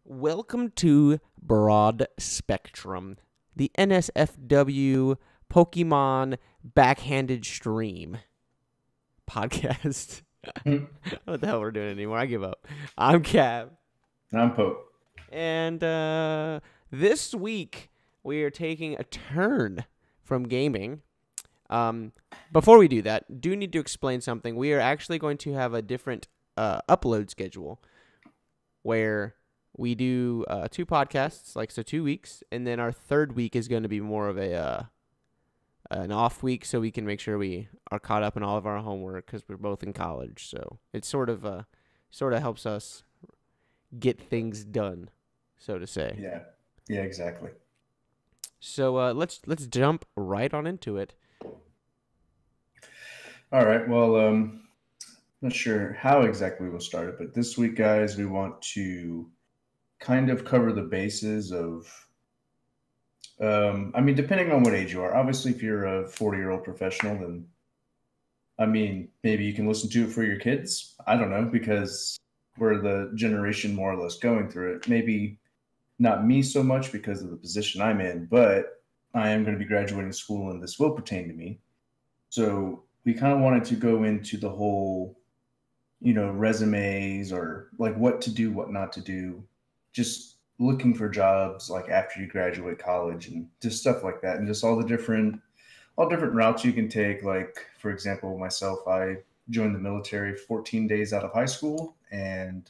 Welcome to Broad Spectrum, the NSFW Pokemon Backhanded Stream podcast. Hmm. What the hell we're doing anymore? I give up. I'm Cab, I'm Pope. and this week we are taking a turn from gaming. Before we do that, do need to explain something. We are actually going to have a different upload schedule where we do two podcasts, so 2 weeks, and then our third week is going to be more of an off week, so we can make sure we are caught up in all of our homework because we're both in college. So it sort of helps us get things done, so to say. Yeah, exactly. So let's jump right on into it. All right. Well, not sure how exactly we'll start it, but this week, guys, we want to kind of cover the bases of. Depending on what age you are. Obviously, if you're a 40-year-old professional, then maybe you can listen to it for your kids. I don't know because we're the generation more or less going through it. Maybe not me so much because of the position I'm in, but I am going to be graduating school and this will pertain to me. So we kind of wanted to go into the whole, resumes or like what to do, what not to do, just looking for jobs like after you graduate college and just stuff like that, and just all different routes you can take. Like for example, myself, I joined the military 14 days out of high school, and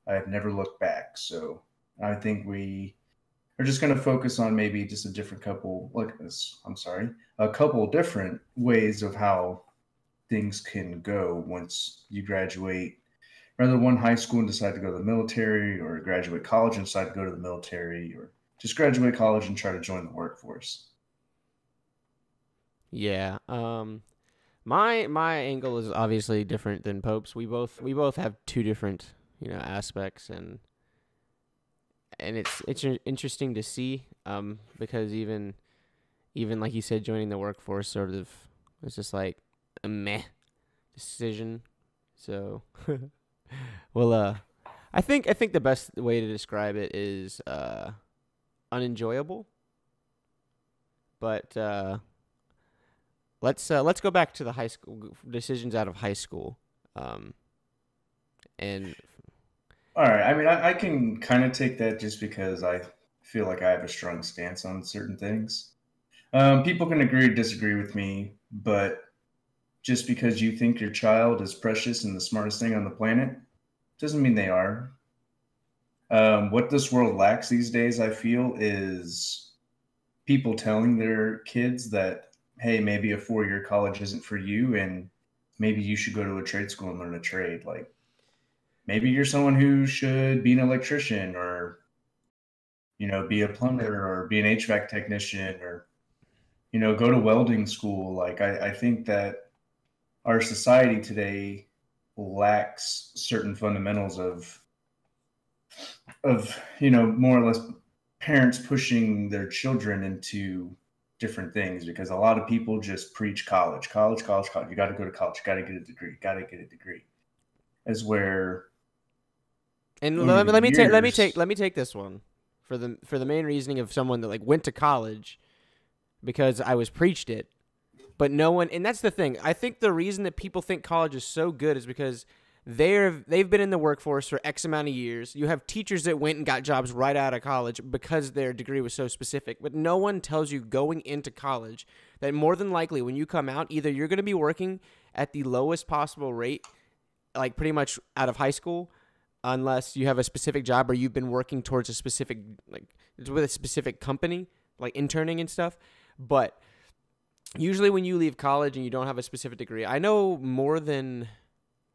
I have never looked back. So I think we are just going to focus on maybe just a different couple, like this. I'm sorry, a couple different ways of how things can go once you graduate. Rather one high school and decide to go to the military, or graduate college and decide to go to the military, or just graduate college and try to join the workforce. Yeah. My angle is obviously different than Pope's. We both have two different aspects, and it's interesting to see because even like you said, joining the workforce sort of it's just like a meh decision. So well I think the best way to describe it is unenjoyable. But let's go back to the high school decisions out of high school. Um and All right. I can kind of take that just because I feel like I have a strong stance on certain things. People can agree or disagree with me, but just because you think your child is precious and the smartest thing on the planet doesn't mean they are. What this world lacks these days, I feel, is people telling their kids that, hey, maybe a 4-year college isn't for you, and maybe you should go to a trade school and learn a trade. Like maybe you're someone who should be an electrician, or be a plumber, or be an HVAC technician, or go to welding school. Like I think that our society today lacks certain fundamentals of more or less parents pushing their children into different things, because a lot of people just preach college, college, college, college. You got to go to college. You got to get a degree. Got to get a degree. As where and over let the me let me take let me take years, let me take this one for the main reasoning of someone that like went to college because I was preached it. But no one, and that's the thing. I think the reason that people think college is so good is because they've been in the workforce for X amount of years. You have teachers that went and got jobs right out of college because their degree was so specific. But no one tells you going into college that more than likely when you come out, either you're going to be working at the lowest possible rate, like pretty much out of high school, unless you have a specific job or you've been working towards a specific, like with a specific company, like interning and stuff. But usually when you leave college and you don't have a specific degree, I know more than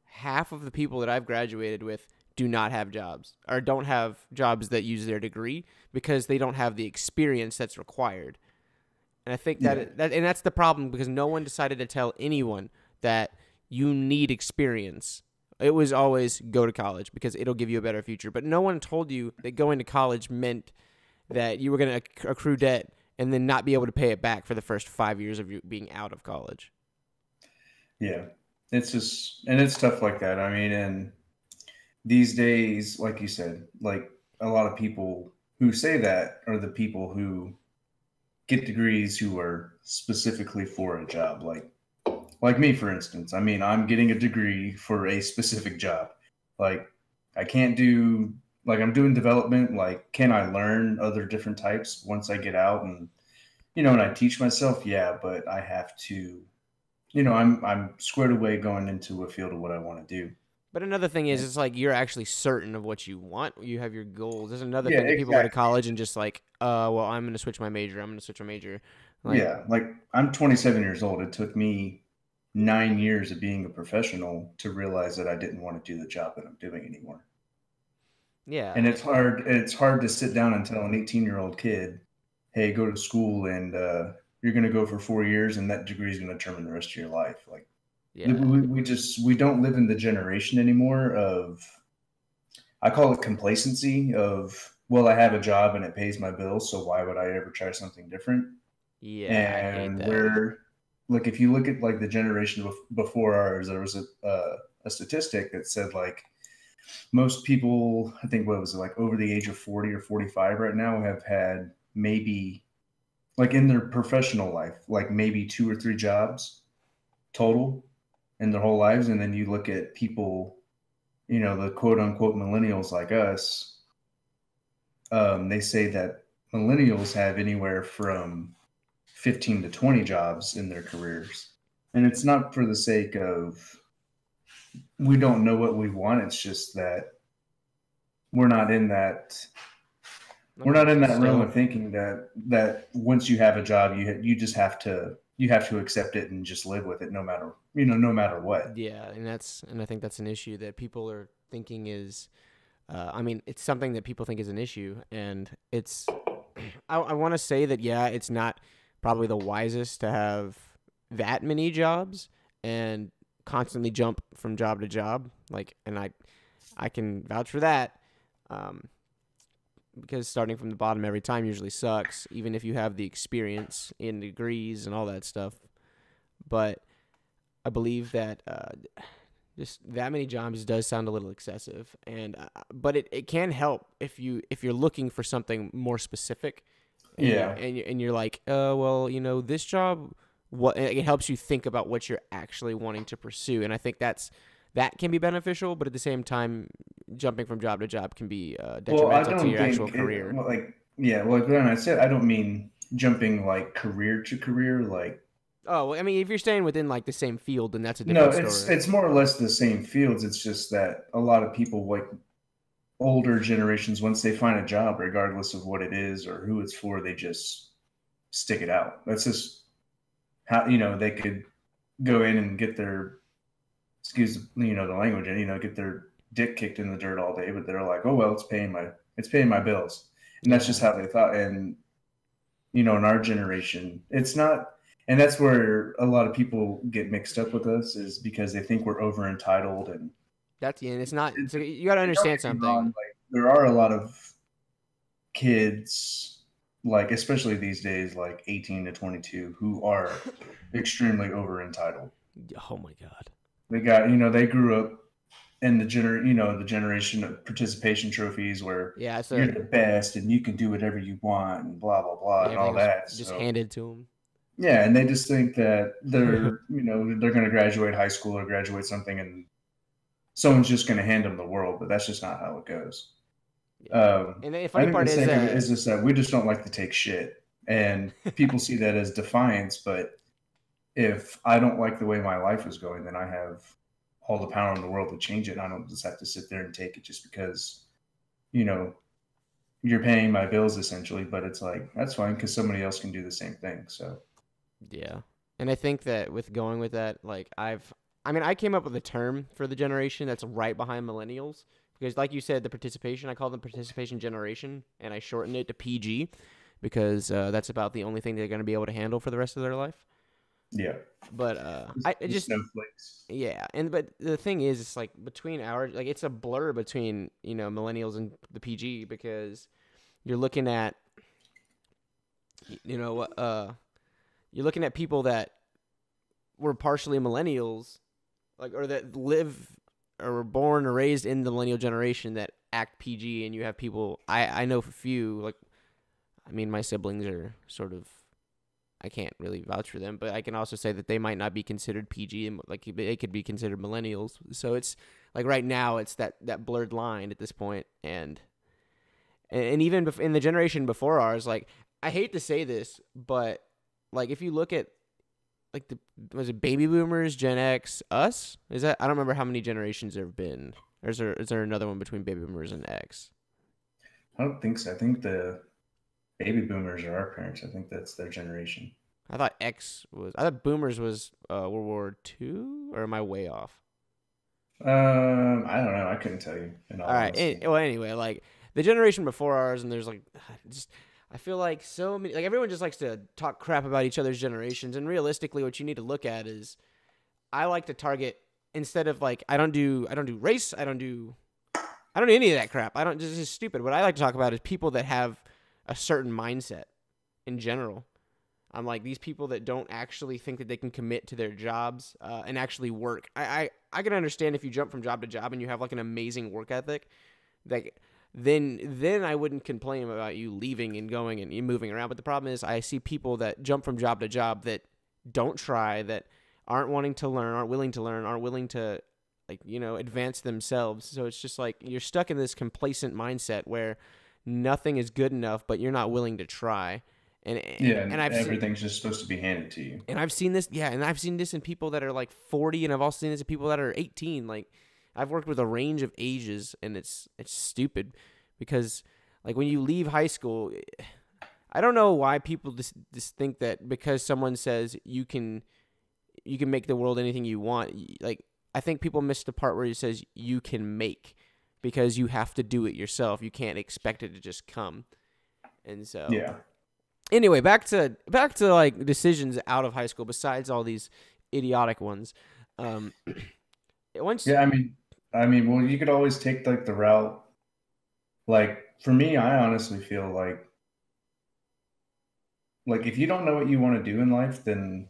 half of the people that I've graduated with do not have jobs or don't have jobs that use their degree because they don't have the experience that's required. And I think yeah, and that's the problem because no one decided to tell anyone that you need experience. It was always go to college because it'll give you a better future. But no one told you that going to college meant that you were going to accrue debt and then not be able to pay it back for the first 5 years of you being out of college. yeah, it's just, and it's tough like that. And these days, like you said, like a lot of people who say that are the people who get degrees who are specifically for a job. Like me, for instance. I mean, I'm getting a degree for a specific job. Like, I can't do, like, I'm doing development. Like, can I learn other different types once I get out and, and I teach myself? Yeah, but I have to, I'm squared away going into a field of what I want to do. But another thing is, it's like you're actually certain of what you want. You have your goals. There's another Yeah, thing that people go to exactly. college and just like, well, I'm going to switch my major. I'm going to switch my major. Like, Yeah, like I'm 27 years old. It took me 9 years of being a professional to realize that I didn't want to do the job that I'm doing anymore. yeah, And it's hard to sit down and tell an 18-year-old kid, hey, go to school and you're going to go for 4 years and that degree is going to determine the rest of your life. Like, yeah, we don't live in the generation anymore of, I call it complacency of, well, I have a job and it pays my bills, so why would I ever try something different? yeah. I hate And that. we're, like, if you look at like the generation before ours, there was a statistic that said like most people, I think, what was it, like over the age of 40 or 45 right now, have had maybe, like, in their professional life, like maybe two or three jobs total in their whole lives. And then you look at people, the quote unquote millennials like us, they say that millennials have anywhere from 15 to 20 jobs in their careers. And it's not for the sake of we don't know what we want. It's just that we're not in that we're not in that realm Still, of thinking that once you have a job, you just have to accept it and just live with it, no matter what. yeah, and I think that's an issue that people are thinking is. I mean, it's something that people think is an issue, and it's. I want to say that yeah, it's not probably the wisest to have that many jobs and constantly jump from job to job. Like, and I can vouch for that. Um, because starting from the bottom every time usually sucks, even if you have the experience in degrees and all that stuff. But I believe that just that many jobs does sound a little excessive, and but it can help if you're looking for something more specific, Yeah. and you're like, well, this job, what it helps you think about what you're actually wanting to pursue, and I think that can be beneficial, but at the same time, jumping from job to job can be Well, I detrimental to don't your actual think career. well, like, yeah, well, like when I said, I don't mean jumping like career to career. Like, Oh, well, I mean, if you're staying within like the same field, then that's a no, different it's story. it's more or less the same fields. It's just that a lot of people, like older generations, once they find a job, regardless of what it is or who it's for, they just stick it out. That's just how, they could go in and get their, excuse the language, and get their dick kicked in the dirt all day, but they're like, oh well, it's paying my bills, and that's just Yeah, how they thought. And in our generation, it's not. And that's where a lot of people get mixed up with us, is because they think we're over entitled. And that's and it's not. So you got to don't understand get me wrong, something. like there are a lot of kids, like especially these days, like 18 to 22, who are extremely over entitled. Oh my god. They got, they grew up in the generation of participation trophies where Yeah, you're the best and you can do whatever you want and blah blah blah yeah, and all everything was that. just So handed to yeah, and they just think that him. they're going to graduate high school or graduate something, and someone's just going to hand them the world. But that's just not how it goes. Yeah, and the I funny think the part is, sake of it is just that we just don't like to take shit, and people see that as defiance. But if I don't like the way my life is going, then I have all the power in the world to change it. And I don't just have to sit there and take it just because, you know, you're paying my bills essentially. But it's like, that's fine because somebody else can do the same thing. So, yeah, and I think that with going with that, like I mean, I came up with a term for the generation that's right behind millennials because, like you said, the participation, I call them participation generation, and I shortened it to PG because that's about the only thing they're going to be able to handle for the rest of their life. yeah, But I just just snowflakes. yeah, and but the thing is, it's like between our like it's a blur between millennials and the PG because you're looking at you know you're looking at people that were partially millennials, like or that live or were born or raised in the millennial generation that act PG, and you have people. I know a few, like, I mean, my siblings are sort of. I can't really vouch for them, but I can also say that they might not be considered PG, and like they could be considered millennials. So it's like right now it's that blurred line at this point, and even in the generation before ours, like I hate to say this, but like if you look at like was it baby boomers, Gen X, us? Is that I don't remember how many generations there have been. Or is there another one between baby boomers and X? I don't think so. I think the baby boomers are our parents. I think that's their generation. I thought boomers was World War II, or am I way off? I don't know. I couldn't tell you in All all right. honesty. Well, anyway, like the generation before ours, and there's like just I feel like so many like everyone just likes to talk crap about each other's generations, and realistically, what you need to look at is I like to target instead of like I don't do race, I don't do any of that crap. I don't. This is stupid. What I like to talk about is people that have a certain mindset in general. I'm like these people that don't actually think that they can commit to their jobs and actually work. I can understand if you jump from job to job and you have like an amazing work ethic, like then I wouldn't complain about you leaving and going and you moving around. But the problem is I see people that jump from job to job that don't try, that aren't wanting to learn, aren't willing to learn, aren't willing to like advance themselves. So it's just like you're stuck in this complacent mindset where nothing is good enough, but you're not willing to try. And Yeah, and and I've seen everything's just supposed to be handed to you. and I've seen this, yeah, and I've seen this in people that are like 40, and I've also seen this in people that are 18. Like, I've worked with a range of ages, and it's stupid because, like, when you leave high school, I don't know why people just think that because someone says you can make the world anything you want. Like, I think people miss the part where it says you can make because you have to do it yourself. You can't expect it to just come. And so Yeah. anyway, back to like decisions out of high school besides all these idiotic ones. Um, once Yeah, well, you could always take like the route. Like for me, I honestly feel like if you don't know what you want to do in life, then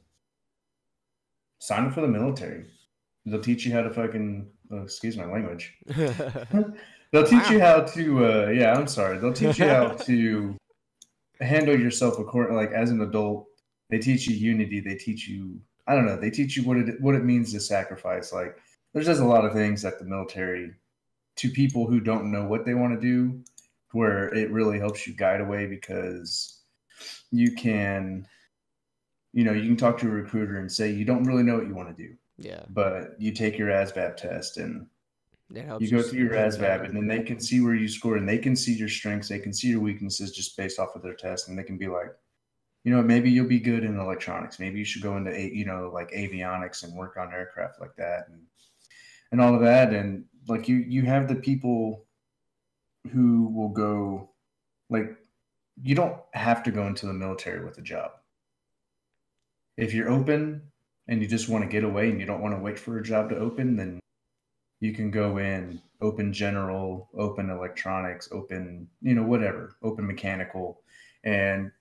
sign up for the military. They'll teach you how to fucking excuse my language. They'll teach you wow. how to yeah, I'm sorry. They'll teach you how to handle yourself according like as an adult. They teach you unity. They teach you I don't know. They teach you what it means to sacrifice. Like there's just a lot of things that the military to people who don't know what they want to do, where it really helps you guide away because you can you can talk to a recruiter and say you don't really know what you want to do, Yeah, but you take your ASVAB test and that you helps you go through your learn ASVAB better. and then they can see where you score and they can see your strengths, they can see your weaknesses just based off of their test, and they can be like, maybe you'll be good in electronics. Maybe you should go into like avionics and work on aircraft like that and all of that. And like you have the people who will go like you don't have to go into the military with a job. If you're open and you just want to get away and you don't want to wait for a job to open, then you can go in open general, open electronics, open, whatever, open mechanical, and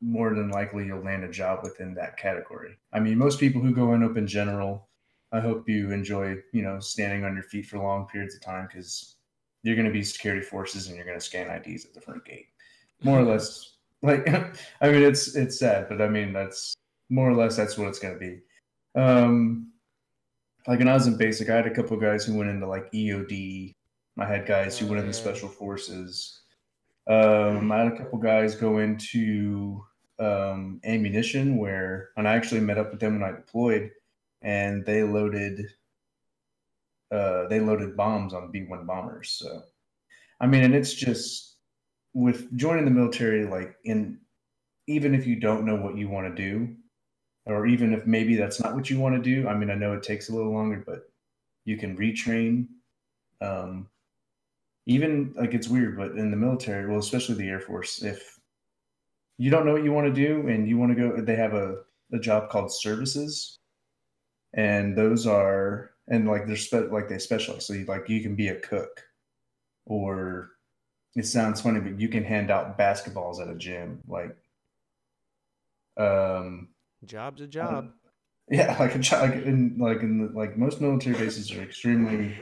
more than likely you'll land a job within that category. I mean, most people who go in open general, I hope you enjoy, standing on your feet for long periods of time because you're going to be security forces and you're going to scan IDs at the front gate. More or less, like, I mean, it's sad, but I mean, that's more or less that's what it's going to be. Like when I was in basic, I had a couple of guys who went into like EOD. I had guys who Oh went into yeah. special forces. I had a couple guys go into ammunition and I actually met up with them when I deployed, and they loaded bombs on B-1 bombers. So I mean, and it's just with joining the military, like even if you don't know what you want to do, or even if maybe that's not what you want to do. I mean, I know it takes a little longer, but you can retrain. Um, Even like it's weird, but in the military, well, especially the Air Force, if you don't know what you want to do and you want to go, they have a job called services, and those are and like like they specialize. So you can be a cook, or it sounds funny, but you can hand out basketballs at a gym, um, Job's a uh, job. yeah, like a child, like in most military bases are extremely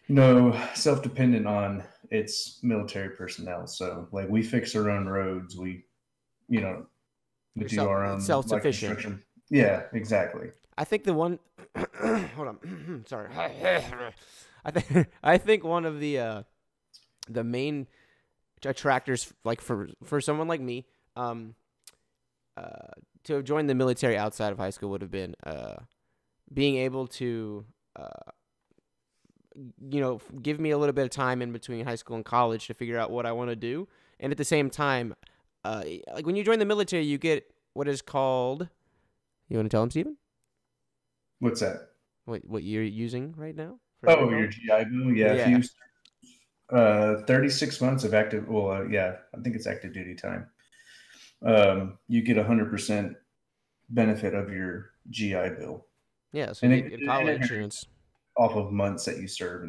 No, self-dependent on its military personnel. So like we fix our own roads. You know, we You're do our it's own like self-sufficient. construction. Yeah, exactly. I think the one hold on. Sorry. I think one of the main attractors like for someone like me um uh to have joined the military outside of high school would have been being able to uh give me a little bit of time in between high school and college to figure out what I want to do. And at the same time, like when you join the military, you get what is called. You want to tell him, Steven? What's that? What you're using right now for your Oh, your college? GI Bill. Yeah, if Yeah, you 36 months of active. Well, yeah, I think it's active duty time. You get 100% benefit of your GI Bill, yeah. So and you it, get and it college, and varies it's off of months that you serve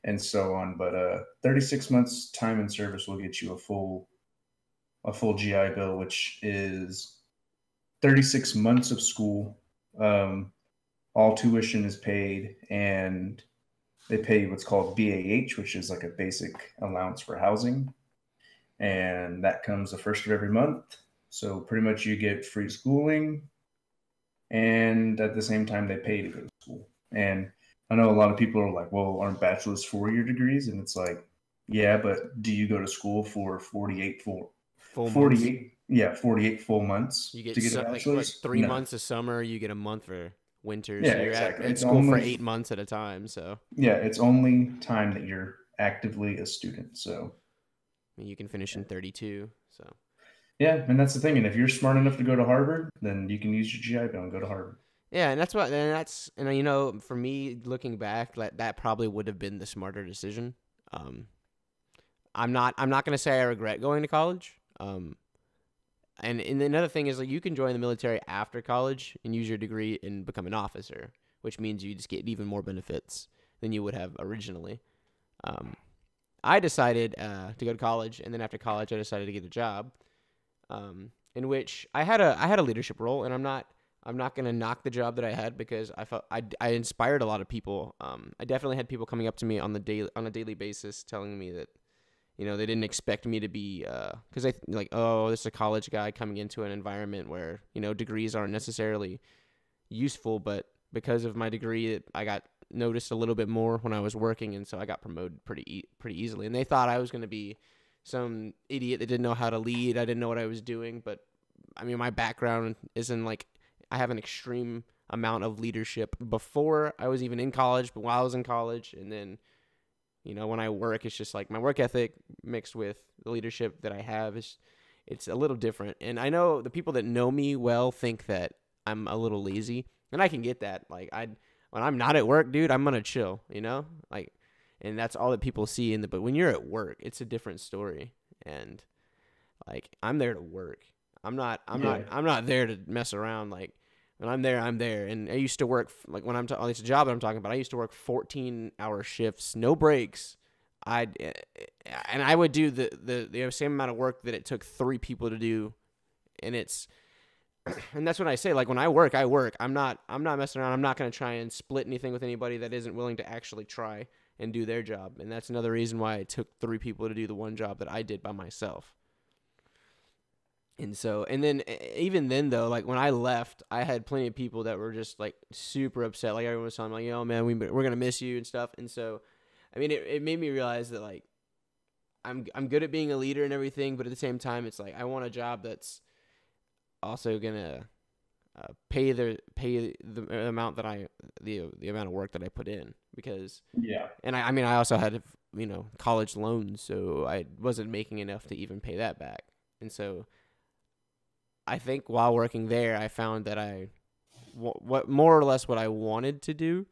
and so on. But 36 months time in service will get you a full GI Bill, which is 36 months of school. Um, all tuition is paid, and they pay what's called BAH, which is like a basic allowance for housing, and that comes the first of every month. So pretty much you get free schooling, and at the same time they pay to go to school. And I know a lot of people are like, "Well, aren't bachelor's 4-year degrees?" And it's like, yeah, but do you go to school for full months. 48, yeah, 48 full months You get to get a like what bachelor's? 3 months of summer. You get a month for winter. Yeah, So you're exactly. at It's school for only 8 months at a time. So yeah, it's only time that you're actively a student. So I mean, you can finish in 32. So yeah, and that's the thing. And if you're smart enough to go to Harvard, then you can use your GI Bill and go to Harvard. yeah, and for me looking back, that probably would have been the smarter decision. Um, I'm not gonna say I regret going to college. And another thing is like you can join the military after college and use your degree and become an officer, which means you just get even more benefits than you would have originally. Um, I decided to go to college, and then after college, I decided to get a job, in which I had a leadership role, and I'm not gonna knock the job that I had because I felt I inspired a lot of people. I definitely had people coming up to me on a daily basis telling me that they didn't expect me to be because I like, oh, this is a college guy coming into an environment where degrees aren't necessarily useful, but because of my degree, I got noticed a little bit more when I was working, and so I got promoted pretty easily. And they thought I was going to be some idiot that didn't know how to lead. I didn't know what I was doing, but I mean, my background isn't like I have an extreme amount of leadership before I was even in college, but while I was in college, and then when I work, it's just like my work ethic mixed with the leadership that I have it's a little different. And I know the people that know me well think that I'm a little lazy, and I can get that. Like when I'm not at work, dude, I'm gonna chill, like, and that's all that people see but when you're at work, it's a different story. And like I'm there to work. I'm not. I'm Yeah. not. I'm not there to mess around. Like when I'm there, I'm there. And I used to work like when at least a job that I'm talking about. I used to work 14-hour shifts, no breaks. I would do the same amount of work that it took 3 people to do, and and that's what I say. Like when I work, I work. I'm not messing around. I'm not gonna try and split anything with anybody that isn't willing to actually try and do their job. And that's another reason why it took 3 people to do the one job that I did by myself. And so, and then even then though, like when I left, I had plenty of people that were just like super upset. Like everyone was telling me, like, "Yo, man, we're gonna miss you and stuff." And so, I mean, it made me realize that like I'm good at being a leader and everything, but at the same time, it's like I want a job that's also gonna pay the amount that the amount of work that I put in. Because, Yeah. and I mean, I also had college loans, so I wasn't making enough to even pay that back. And so I think while working there, I found that what more or less what I wanted to do.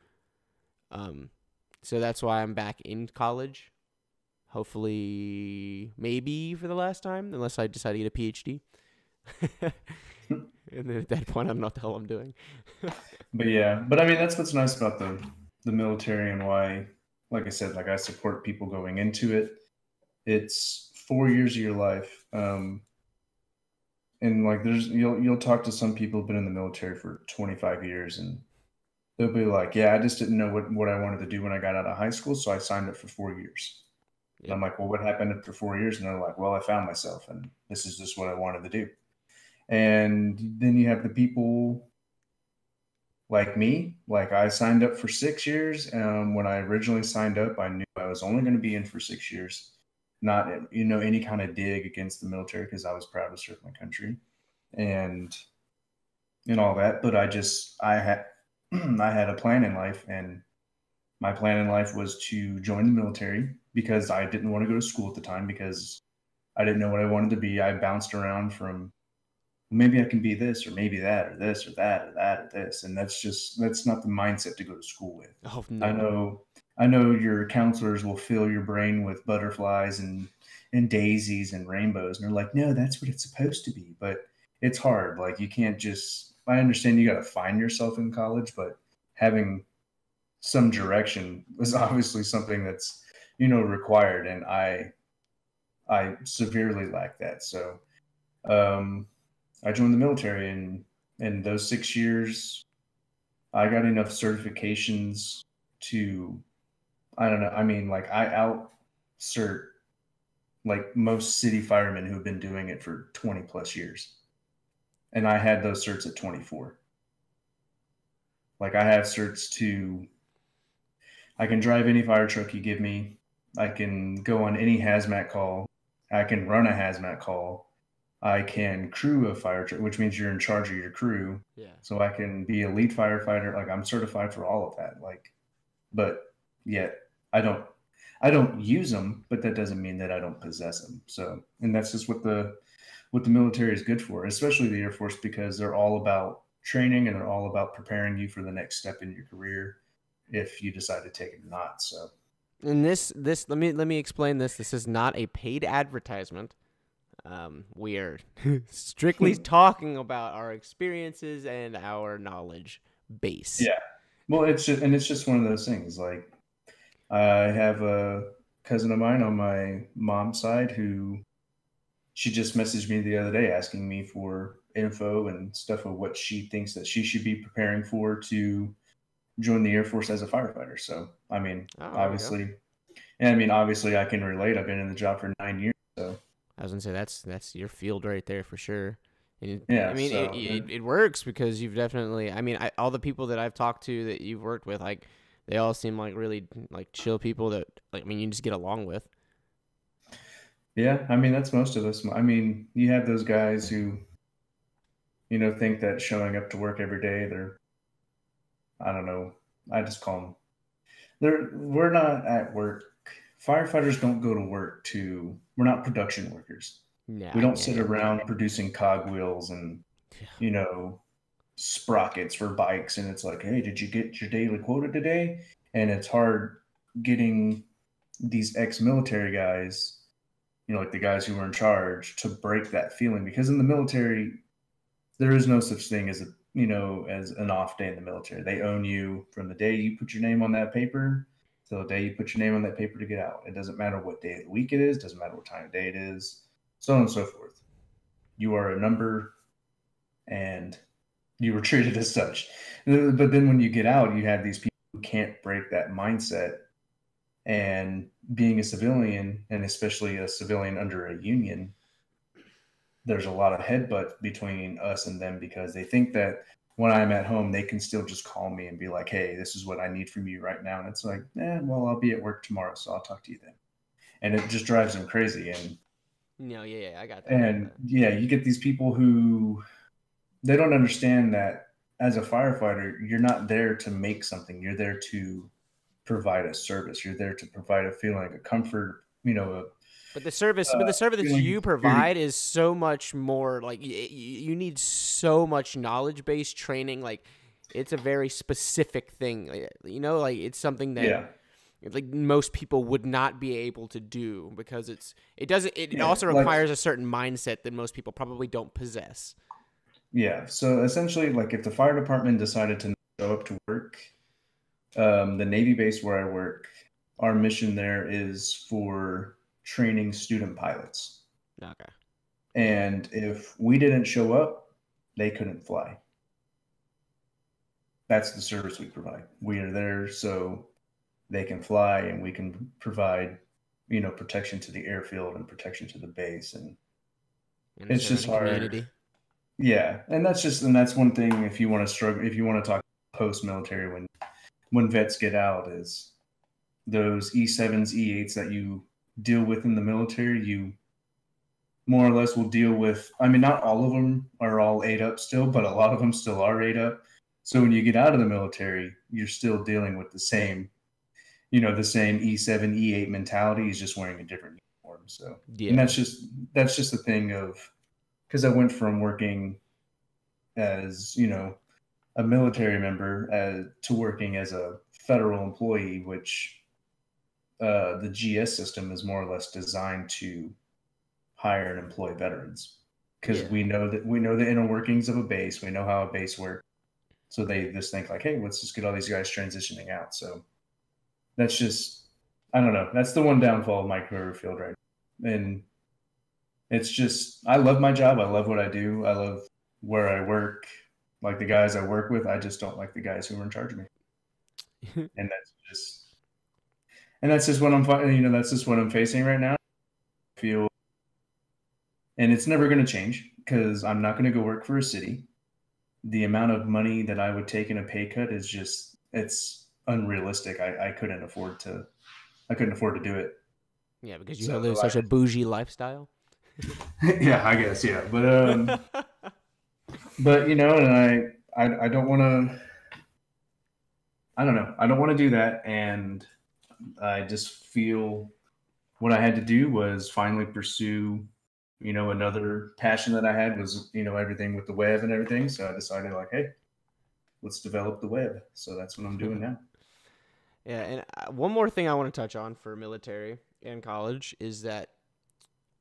So that's why I'm back in college. Hopefully, maybe for the last time, unless I decide to get a PhD. And then at that point, I don't know what the hell I'm doing. But yeah, but I mean that's what's nice about the military and why, like I said, like I support people going into it. It's 4 years of your life, and like you'll talk to some people who've been in the military for 25 years, and They'll be like, yeah, I just didn't know what I wanted to do when I got out of high school, so I signed up for 4 years. And Yep. I'm like, well, what happened after 4 years? And they're like, well, I found myself, and this is just what I wanted to do. And then you have the people like me. Like I signed up for 6 years. When I originally signed up, I knew I was only going to be in for 6 years. Not any kind of dig against the military because I was proud to serve my country and all that. But I had I had a plan in life, and my plan in life was to join the military because I didn't want to go to school at the time because I didn't know what I wanted to be. I bounced around from maybe I can be this or maybe that or this or that or that or this. And that's not the mindset to go to school with. Oh I no. know I know your counselors will fill your brain with butterflies and daisies and rainbows. And they're like, no, that's what it's supposed to be. But it's hard. Like you can't just I understand you gotta find yourself in college, but having some direction was obviously something that's, required. And I severely lack that. So um I joined the military, and in those 6 years, I got enough certifications to, I don't know. I mean, like I out cert like most city firemen who have been doing it for 20 plus years. And I had those certs at 24. Like I have certs to, I can drive any fire truck you give me. I can go on any hazmat call. I can run a hazmat call. I can crew a fire truck, which means you're in charge of your crew. Yeah. So I can be a lead firefighter. Like I'm certified for all of that. Like, but yet I don't, I don't use them, but that doesn't mean that I don't possess them. So, and that's just what the military is good for, especially the Air Force, because they're all about training and they're all about preparing you for the next step in your career if you decide to take it or not. So, And this let me explain this. This is not a paid advertisement. We are strictly talking about our experiences and our knowledge base. yeah. Well, it's just one of those things. Like I have a cousin of mine on my mom's side who she just messaged me the other day asking me for info and stuff of what she thinks that she should be preparing for to join the Air Force as a firefighter. So, I mean, Oh, there you go. obviously, and I mean, obviously, I can relate. I've been in the job for 9 years. So, I was gonna say that's your field right there for sure. And I yeah. mean, it, So, it, it works because you've definitely. I mean, all the people that I've talked to that you've worked with, like, they all seem like really like chill people that, like, I mean, you just get along with. yeah, I mean, that's most of us. I mean, you have those guys who, think that showing up to work every day, I don't know, I just call them, we're not at work. Firefighters don't go to work we're not production workers. We Yeah, don't yeah, sit yeah. around producing cogwheels and, you know, sprockets for bikes. And it's like, hey, did you get your daily quota today? And it's hard getting these ex-military guys, like the guys who were in charge, to break that feeling, because in the military there is no such thing as as an off day in the military. They own you from the day you put your name on that paper till the day you put your name on that paper to get out. It doesn't matter what day of the week it is, doesn't matter what time of day it is, so on and so forth. You are a number, and you were treated as such. But then when you get out, you have these people who can't break that mindset. And being a civilian, and especially a civilian under a union, there's a lot of headbutt between us and them because they think that when I'm at home, they can still just call me and be like, hey, this is what I need from you right now. And it's like, well, I'll be at work tomorrow, so I'll talk to you then. And it just drives them crazy. No, yeah, I got that. I got And that. yeah, you get these people who they don't understand that as a firefighter, you're not there to make something. You're there to provide a service. You're there to provide a feeling, a comfort, But the service that feeling of you security. provide is so much more. Like, you need so much knowledge based training. Like, it's a very specific thing. Like, it's something that, Yeah. like, most people would not be able to do because it doesn't. It Yeah. also Like, requires a certain mindset that most people probably don't possess. yeah. So essentially, like if the fire department decided to show up to work, the Navy base where I work, our mission there is for training student pilots. Okay. And if we didn't show up, they couldn't fly. that's the service we provide. We are there so they can fly, and we can provide, protection to the airfield and protection to the base. And In a it's just surrounding hard. community. Yeah. And that's one thing, if you want to struggle, if you want to talk post military, when vets get out, is those E7s, E8s that you deal with in the military, you more or less will deal with. I mean, not all of them are all ate up still, but a lot of them still are ate up. So when you get out of the military, you're still dealing with the same E7, E8 mentality. He's just wearing a different uniform. So, and Yeah. that's just the thing of, because I went from working as, a military member to working as a federal employee, which the GS system is more or less designed to hire and employ veterans, because Yeah. we know the inner workings of a base. We know how a base works. So they just think like, hey, let's just get all these guys transitioning out. So that's just, I don't know. That's the one downfall of my career field right now. And it's just, I love my job. I love what I do. I love where I work. Like the guys I work with, I just don't like the guys who are in charge of me. And that's just what that's just what I'm facing right now. I feel, and it's never going to change because I'm not going to go work for a city. The amount of money that I would take in a pay cut is just, it's unrealistic. I couldn't afford to do it. Yeah, because you So live such a bougie lifestyle. yeah, I guess, yeah. But and I don't want to. I don't know. I don't want to do that, and I just feel what I had to do was finally pursue, another passion that I had was, everything with the web and everything. So I decided like, hey, let's develop the web. So that's what I'm doing now. Yeah, and one more thing I want to touch on for military and college is that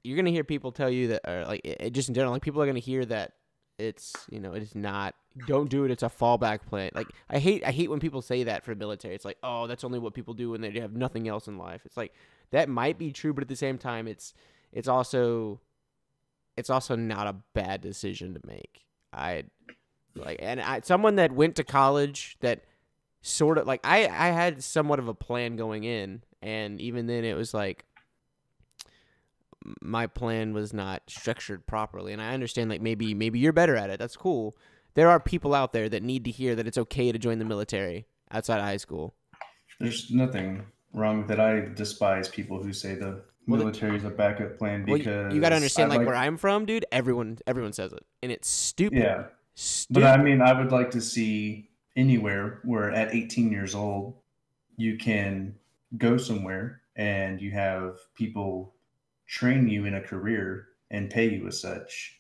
you're gonna hear people tell you that, or like just in general, like people are gonna hear that it's it is not. Don't do it. It's a fallback plan. Like I hate when people say that for the military. It's like, oh, that's only what people do when they have nothing else in life. It's like that might be true, but at the same time, it's also not a bad decision to make. Someone that went to college that sort of like I had somewhat of a plan going in, and even then it was like my plan was not structured properly. And I understand like maybe you're better at it. That's cool. There are people out there that need to hear that it's okay to join the military outside of high school. There's nothing wrong with it. I despise people who say the Well, military is a backup plan you got to because understand like where I'm from, dude. Everyone says it, and it's stupid. yeah. But I Stupid. mean, I would like to see anywhere where at 18 years old you can go somewhere and you have people train you in a career and pay you as such.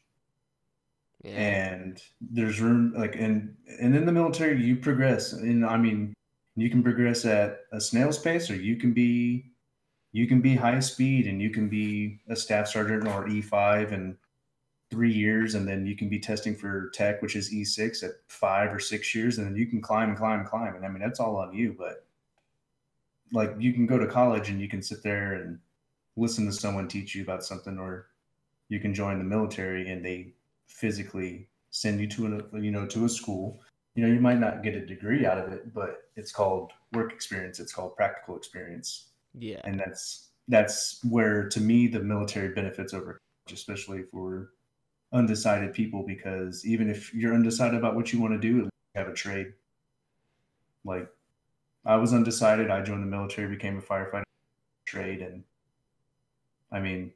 Yeah. And there's room, like, and in the military you progress, and I mean, you can progress at a snail's pace, or you can be high speed, and you can be a staff sergeant or E5 in 3 years, and then you can be testing for tech, which is E6 at 5 or 6 years, and then you can climb and climb and climb. And I mean, that's all on you. But like, you can go to college and you can sit there and listen to someone teach you about something, or you can join the military and they physically send you to a school. You might not get a degree out of it, but it's called work experience. It's called practical experience, Yeah. and that's where, to me, the military benefits over college, especially for undecided people, because even if you're undecided about what you want to do, you have a trade. Like, I was undecided. I joined the military, became a firefighter trade, and I mean,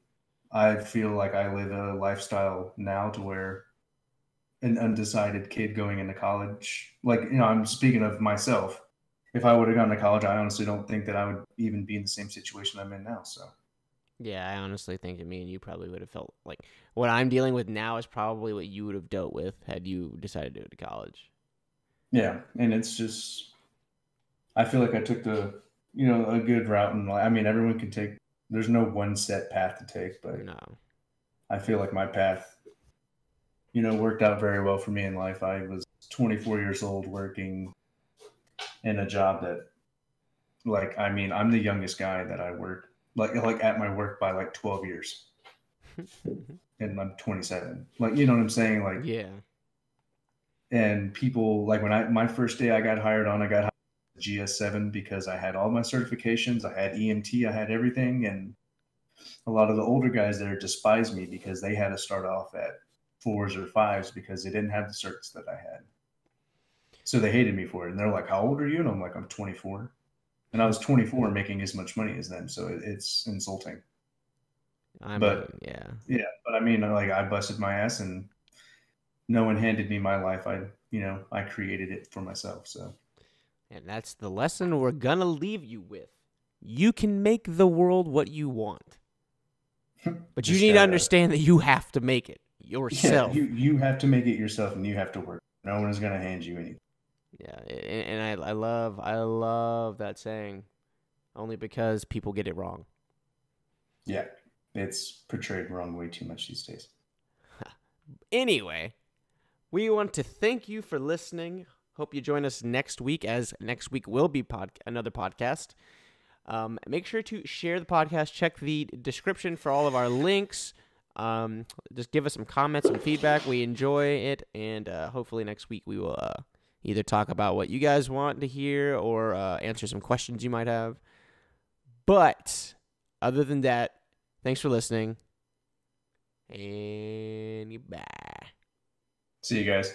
I feel like I live a lifestyle now to where an undecided kid going into college, like, I'm speaking of myself. If I would have gone to college, I honestly don't think that I would even be in the same situation I'm in now. So, Yeah, I honestly think that me and you probably would have felt like what I'm dealing with now is probably what you would have dealt with had you decided to go to college. yeah. And it's just, I feel like I took a good route. And I mean, everyone can take, there's no one set path to take, but No. I feel like my path, worked out very well for me in life. I was 24 years old working in a job that, like, I mean, I'm the youngest guy that I work, like at my work by like 12 years, and I'm 27. Like, you know what I'm saying? Like, Yeah. And people, like when my first day I got hired on, I got hired on GS7 because I had all my certifications, I had EMT, I had everything. And a lot of the older guys there despised me because they had to start off at 4s or 5s because they didn't have the certs that I had. So they hated me for it. And they're like, how old are you? And I'm like, I'm 24. And I was 24 making as much money as them. So it's insulting. I But mean, yeah. yeah, but I mean, like I busted my ass and no one handed me my life. I created it for myself. So, And that's the lesson we're going to leave you with. You can make the world what you want. But you just need to gotta, understand that you have to make it yeah, yourself. you have to make it yourself and you have to work. No one is going to hand you anything. Yeah, and I love that saying, only because people get it wrong. Yeah, it's portrayed wrong way too much these days. Anyway, we want to thank you for listening. Hope you join us next week, as next week will be another podcast. Make sure to share the podcast. Check the description for all of our links. Just give us some comments, some feedback. We enjoy it, and hopefully next week we will either talk about what you guys want to hear or answer some questions you might have. But other than that, thanks for listening, and bye. See you guys.